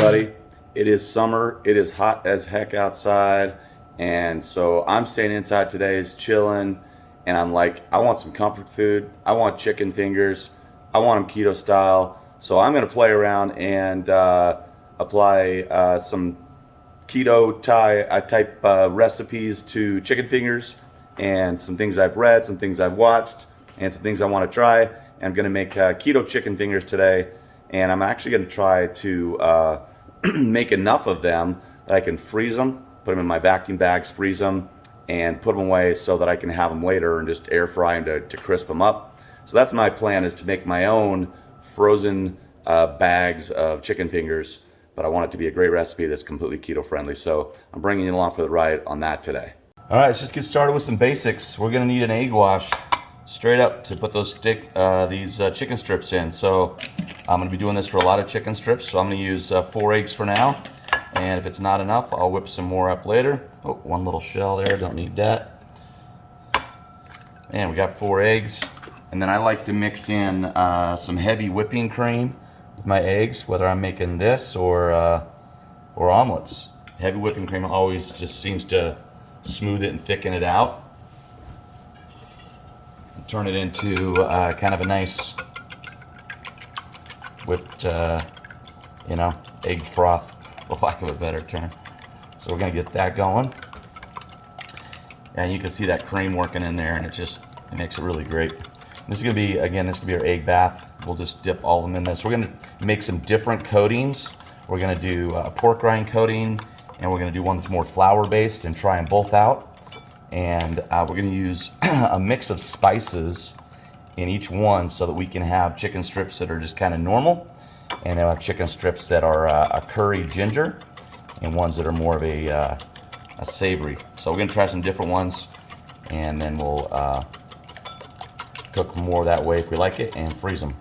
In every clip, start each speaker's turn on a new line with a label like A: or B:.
A: everybody. It is summer. It is hot as heck outside. And so I'm staying inside today, is chilling. And I'm like, I want some comfort food. I want chicken fingers. I want them keto style. So I'm going to play around and apply some keto type recipes to chicken fingers, and some things I've read, some things I've watched, and some things I want to try. And I'm going to make keto chicken fingers today. And I'm actually going to try to make enough of them that I can freeze them, put them in my vacuum bags, freeze them, and put them away so that I can have them later and just air fry them to crisp them up. So that's my plan, is to make my own frozen bags of chicken fingers, but I want it to be a great recipe that's completely keto friendly. So I'm bringing you along for the ride on that today. All right, let's just get started with some basics. We're going to need an egg wash straight up to put these chicken strips in. So I'm going to be doing this for a lot of chicken strips, so I'm going to use 4 eggs for now. And if it's not enough, I'll whip some more up later. Oh, one little shell there, don't need that. And we got 4 eggs. And then I like to mix in some heavy whipping cream with my eggs, whether I'm making this or omelets. Heavy whipping cream always just seems to smooth it and thicken it out. And turn it into kind of a nice whipped, egg froth, for lack of a better term. So we're gonna get that going. And you can see that cream working in there, and it makes it really great. This is gonna be, again, this is gonna be our egg bath. We'll just dip all of them in this. We're gonna make some different coatings. We're gonna do a pork rind coating, and we're gonna do one that's more flour based and try them both out. And we're gonna use a mix of spices in each one so that we can have chicken strips that are just kind of normal, and then we'll have chicken strips that are a curry ginger, and ones that are more of a savory. So we're gonna try some different ones, and then we'll cook more that way if we like it, and freeze them.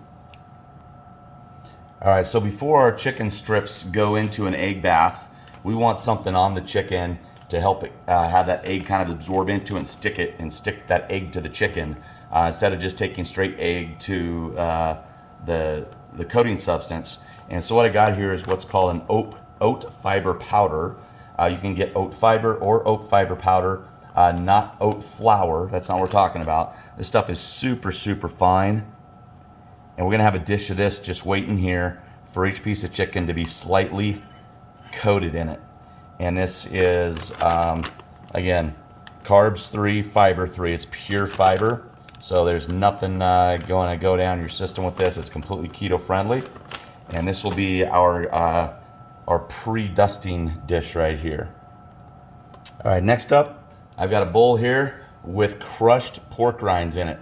A: All right, so before our chicken strips go into an egg bath, we want something on the chicken to help it have that egg kind of absorb into it and stick that egg to the chicken, instead of just taking straight egg to the coating substance. And so what I got here is what's called an oat fiber powder. You can get oat fiber or oat fiber powder, not oat flour. That's not what we're talking about. This stuff is super, super fine. And we're gonna have a dish of this just waiting here for each piece of chicken to be slightly coated in it. And this is, again, carbs 3, fiber 3. It's pure fiber. So there's nothing going to go down your system with this. It's completely keto friendly. And this will be our pre-dusting dish right here. All right, next up, I've got a bowl here with crushed pork rinds in it.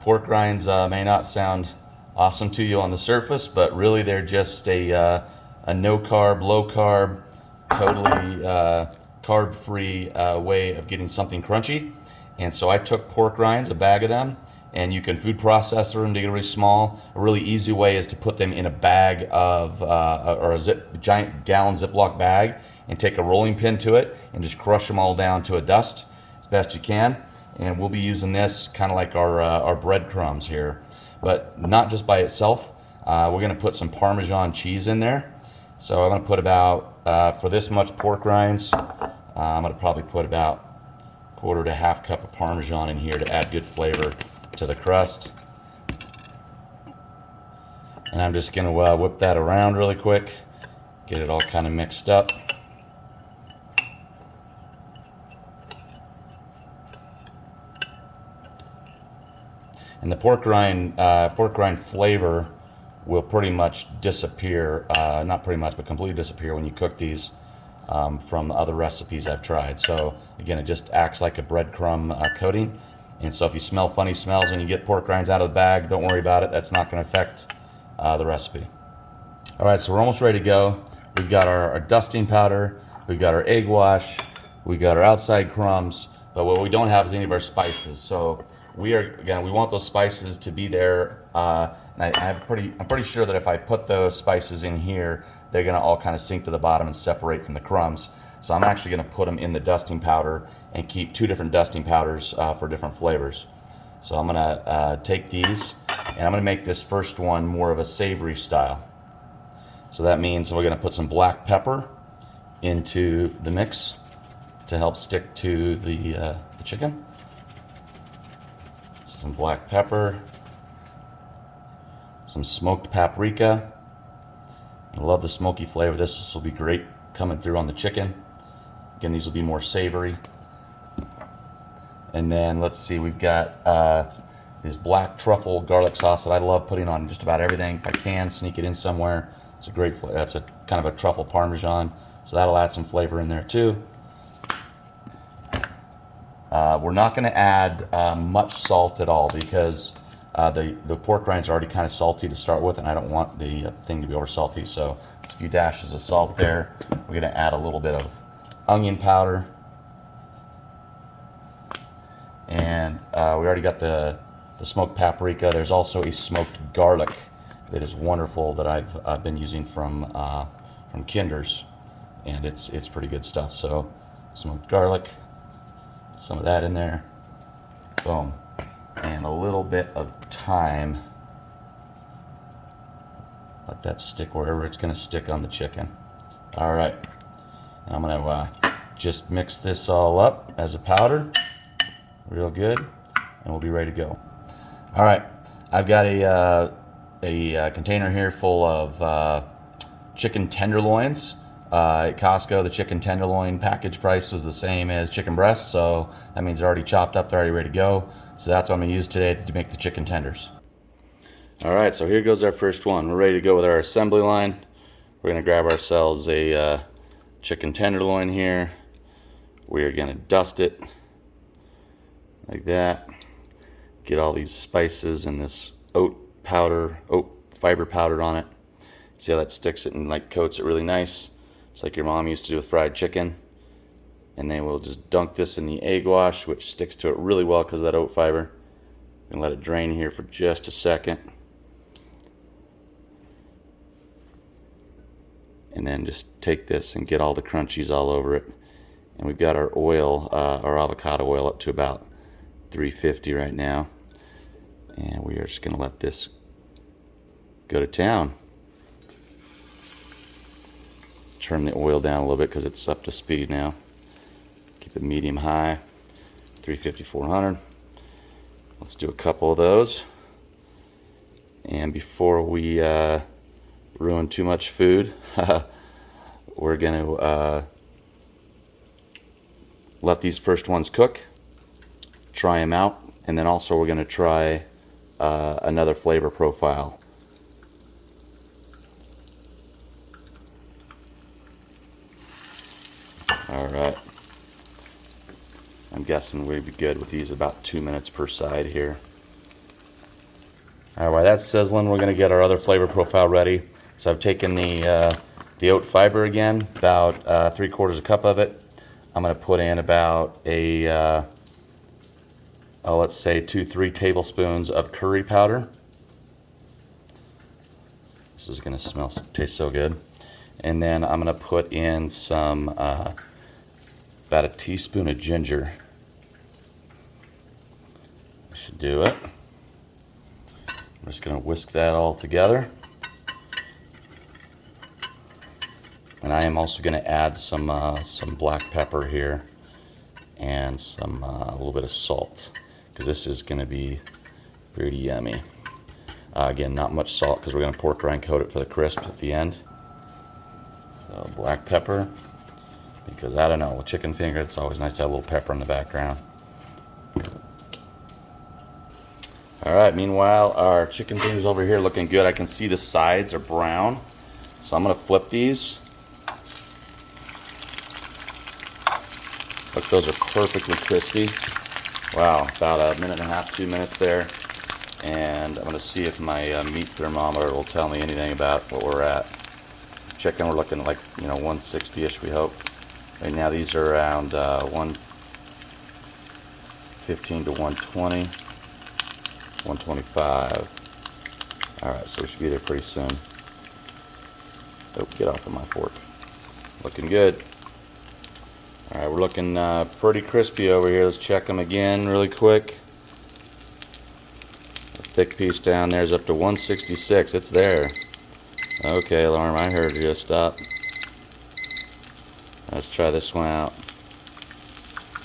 A: Pork rinds may not sound awesome to you on the surface, but really they're just a no carb, low carb, totally carb-free way of getting something crunchy. And so I took pork rinds, a bag of them, and you can food process them to get really small. A really easy way is to put them in a bag of, or a giant gallon Ziploc bag, and take a rolling pin to it and just crush them all down to a dust as best you can. And we'll be using this kind of like our breadcrumbs here, but not just by itself. We're gonna put some Parmesan cheese in there. So I'm gonna put about, for this much pork rinds, I'm gonna probably put about 1/4 to 1/2 cup of Parmesan in here to add good flavor to the crust. And I'm just gonna whip that around really quick, get it all kind of mixed up. And the pork rind flavor will pretty much disappear, not pretty much, but completely disappear when you cook these from other recipes I've tried. So again, it just acts like a breadcrumb coating. And so if you smell funny smells when you get pork rinds out of the bag, don't worry about it. That's not going to affect the recipe. All right, so we're almost ready to go. We've got our dusting powder, we've got our egg wash, we've got our outside crumbs, but what we don't have is any of our spices. So we want those spices to be there. And I'm pretty sure that if I put those spices in here, they're gonna all kind of sink to the bottom and separate from the crumbs. So I'm actually gonna put them in the dusting powder and keep 2 different dusting powders for different flavors. So I'm gonna take these, and I'm gonna make this first one more of a savory style. So that means we're going to put some black pepper into the mix to help stick to the chicken. So some black pepper, some smoked paprika. I love the smoky flavor. This will be great coming through on the chicken. Again, these will be more savory. And then let's see, we've got this black truffle garlic sauce that I love putting on just about everything. If I can sneak it in somewhere, it's a great flavor. That's a kind of a truffle parmesan, so that'll add some flavor in there too. We're not going to add much salt at all because the pork rinds are already kind of salty to start with, and I don't want the thing to be over salty. So a few dashes of salt there. We're going to add a little bit of onion powder, and we already got the smoked paprika. There's also a smoked garlic that is wonderful that I've been using from Kinder's, and it's pretty good stuff. So smoked garlic, some of that in there, boom, and a little bit of thyme. Let that stick wherever it's going to stick on the chicken. All right, and I'm going to just mix this all up as a powder, real good, and we'll be ready to go. All right, I've got a container here full of chicken tenderloins. At Costco, the chicken tenderloin package price was the same as chicken breasts, so that means they're already chopped up, they're already ready to go. So that's what I'm going to use today to make the chicken tenders. All right, so here goes our first one. We're ready to go with our assembly line. We're going to grab ourselves a chicken tenderloin here. We are going to dust it like that. Get all these spices and this oat fiber powder on it. See how that sticks it and like coats it really nice, just like your mom used to do with fried chicken. And then we'll just dunk this in the egg wash, which sticks to it really well because of that oat fiber. And let it drain here for just a second. And then just take this and get all the crunchies all over it. And we've got our oil, our avocado oil, up to about 350 right now. And we are just going to let this go to town. Turn the oil down a little bit because it's up to speed now. Keep it medium high, 350, 400. Let's do a couple of those. And before we ruin too much food, we're going to let these first ones cook, try them out, and then also we're going to try another flavor profile. All right, I'm guessing we'd be good with these about 2 minutes per side here. All right, while that's sizzling, we're going to get our other flavor profile ready. So I've taken the oat fiber again, about 3/4 cup of it. I'm going to put in about let's say 2-3 tablespoons of curry powder. This is going to taste so good. And then I'm going to put in some about a teaspoon of ginger. I should do it. I'm just going to whisk that all together. And I am also going to add some black pepper here and a little bit of salt, because this is going to be pretty yummy. Again, not much salt because we're going to pork rind coat it for the crisp at the end. So black pepper, because I don't know, with chicken finger it's always nice to have a little pepper in the background. Alright, meanwhile our chicken fingers over here looking good. I can see the sides are brown, so I'm going to flip these. Look, those are perfectly crispy. Wow, about 1.5, 2 minutes there. And I'm going to see if my meat thermometer will tell me anything about what we're at. Chicken, we're looking like 160-ish, we hope. Right now these are around 115 to 120, 125. Alright, so we should be there pretty soon. Oh, get off of my fork. Looking good. Alright, we're looking pretty crispy over here. Let's check them again really quick. The thick piece down there is up to 166. It's there. Okay, Lauren, I heard you. Stop. Let's try this one out.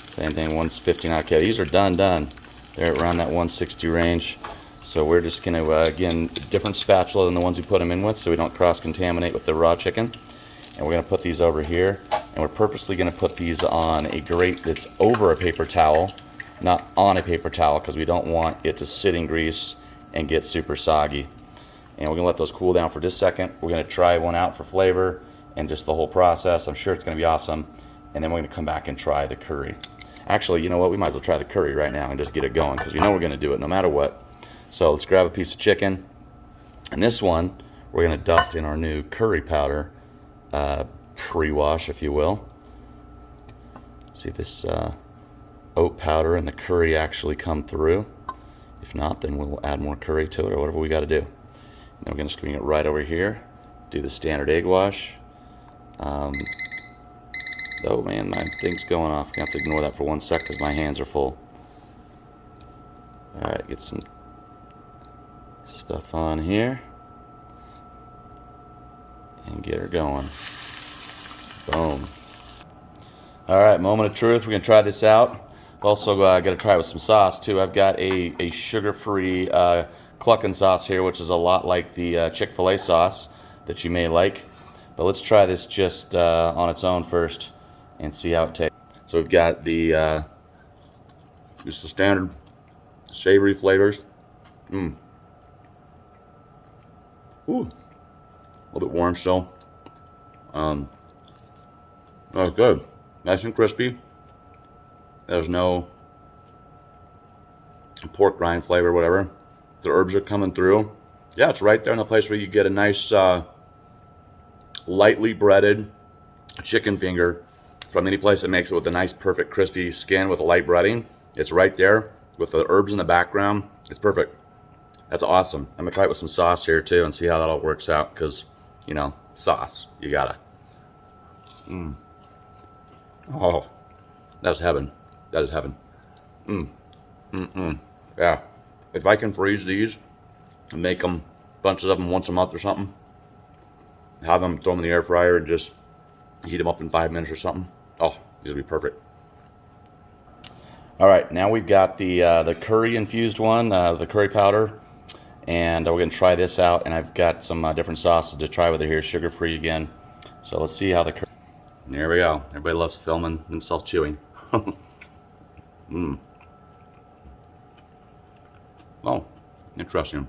A: Same thing, 159. Okay, these are done. They're around that 160 range. So we're just going to, again, different spatula than the ones we put them in with, so we don't cross-contaminate with the raw chicken. And we're going to put these over here, and we're purposely going to put these on a grate that's over a paper towel, not on a paper towel, because we don't want it to sit in grease and get super soggy. And we're going to let those cool down for just a second. We're going to try one out for flavor and just the whole process. I'm sure it's going to be awesome. And then we're going to come back and try the curry. Actually, you know what? We might as well try the curry right now and just get it going, because we know we're going to do it no matter what. So let's grab a piece of chicken. And this one, we're going to dust in our new curry powder, pre-wash, if you will. See if this oat powder and the curry actually come through. If not, then we'll add more curry to it or whatever we got to do. And then we're going to bring it right over here. Do the standard egg wash. Oh man, my thing's going off. I'm going to have to ignore that for 1 sec because my hands are full. Alright, get some stuff on here. And get her going. Boom. Alright, moment of truth. We're going to try this out. Also, got to try it with some sauce too. I've got a sugar-free clucking sauce here, which is a lot like the Chick-fil-A sauce that you may like. But let's try this just on its own first and see how it tastes. So we've got the just the standard savory flavors. Ooh, a little bit warm still. That's good. Nice and crispy. There's no pork rind flavor, whatever. The herbs are coming through. Yeah, it's right there in the place where you get a nice lightly breaded chicken finger from any place that makes it with a nice, perfect, crispy skin with a light breading. It's right there with the herbs in the background. It's perfect. That's awesome. I'm gonna try it with some sauce here too and see how that all works out, because, you know, sauce, you gotta. Oh, that's heaven. That is heaven. Yeah. If I can freeze these and make them bunches of them once a month or something, have them, throw them in the air fryer and just heat them up in 5 minutes or something. Oh, these will be perfect. All right, now we've got the curry infused one, the curry powder, and we're gonna try this out. And I've got some different sauces to try with it here, sugar-free again. So let's see how the curry. There we go. Everybody loves filming themselves chewing. Oh, interesting.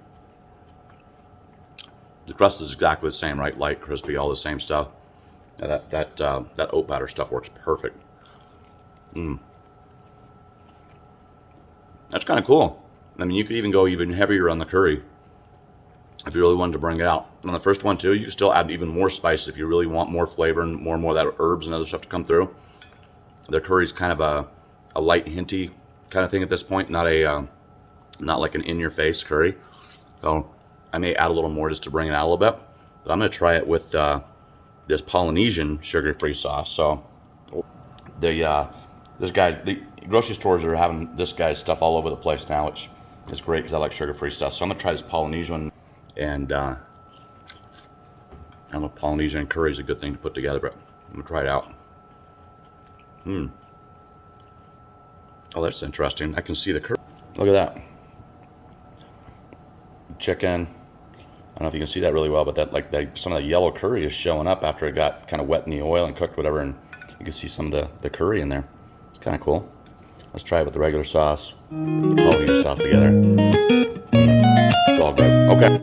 A: The crust is exactly the same, right? Light, crispy, all the same stuff. Yeah, that oat batter stuff works perfect. That's kind of cool. I mean, you could even go even heavier on the curry if you really wanted to bring it out. On the first one too, you can still add even more spice if you really want more flavor and more of that herbs and other stuff to come through. The curry's kind of a light, hinty kind of thing at this point, not like an in-your-face curry. So I may add a little more just to bring it out a little bit. But I'm going to try it with this Polynesian sugar-free sauce. So the grocery stores are having this guy's stuff all over the place now, which is great because I like sugar-free stuff. So I'm going to try this Polynesian one, and I know Polynesian curry is a good thing to put together, but I'm going to try it out. Oh, that's interesting. I can see the curry. Look at that. Chicken. I don't know if you can see that really well, but some of the yellow curry is showing up after it got kind of wet in the oil and cooked, whatever, and you can see some of the curry in there. It's kind of cool. Let's try it with the regular sauce. All of your sauce together. It's all good. Okay.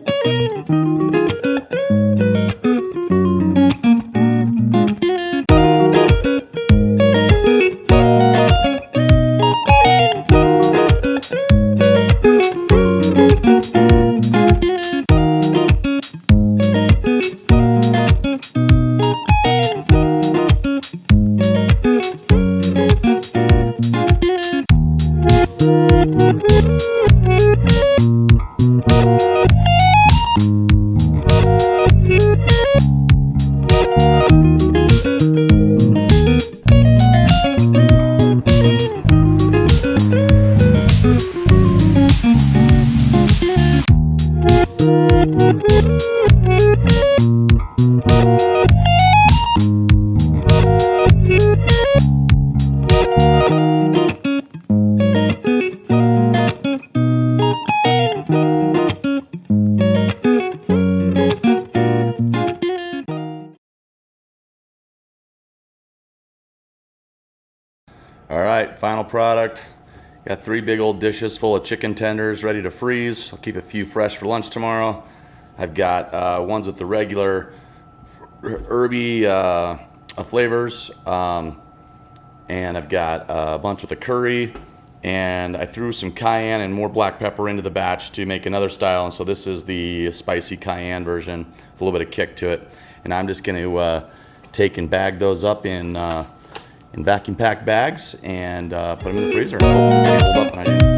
A: All right, final product. Got 3 big old dishes full of chicken tenders ready to freeze. I'll keep a few fresh for lunch tomorrow. I've got ones with the regular herby flavors, and I've got a bunch with the curry, and I threw some cayenne and more black pepper into the batch to make another style, and so this is the spicy cayenne version with a little bit of kick to it. And I'm just going to take and bag those up in vacuum packed bags and put them in the freezer and hope they hold up and I didn't